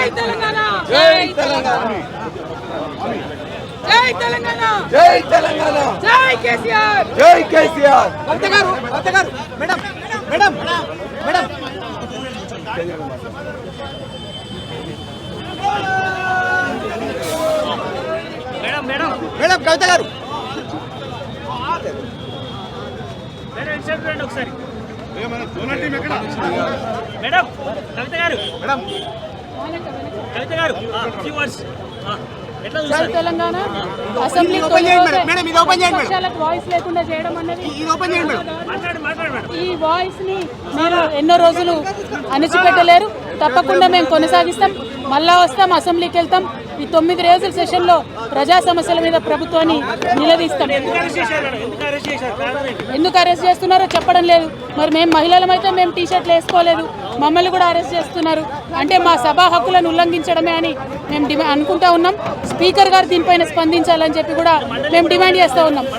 జై తెలంగాణ జై తెలంగాణ జై తెలంగాణ జై తెలంగాణ జై కేసీఆర్ జై కేసీఆర్ కవిత గారు మేడం మేడం మేడం మేడం కవిత గారు ఒకసారి మేడం కవిత గారు మేడం కవిత గారు ఎట్లా జై తెలంగాణ అసెంబ్లీ మేడం ఇది ఓపెన్ చేయండి మేడం పక్షాలకు వాయిస్ లేకుండా చేయడం అన్నది ఇది ఓపెన్ చేయండి మేడం మాట్లాడు మేడం ఈ వాయిస్ ని మీరు ఎన్నో రోజులు అణిచిపెట్టలేరు. తప్పకుండా మేము కొనసాగిస్తాం. మళ్ళా వస్తాం, అసెంబ్లీకి వెళ్తాం. ఈ 9 రోజుల సెషన్ లో ప్రజా సమస్యల మీద ప్రభుత్వాన్ని నిలదీస్తాం. ఎందుకు అరెస్ట్ చేస్తున్నారో చెప్పడం లేదు. మరి మేము మహిళలమైతే మేము టీ షర్ట్లు వేసుకోలేదు, మమ్మల్ని కూడా అరెస్ట్ చేస్తున్నారు అంటే మా సభా హక్కులను ఉల్లంఘించడమే అని మేము అనుకుంటా ఉన్నాం. స్పీకర్ గారు దీనిపైన స్పందించాలని చెప్పి కూడా మేము డిమాండ్ చేస్తూ ఉన్నాం.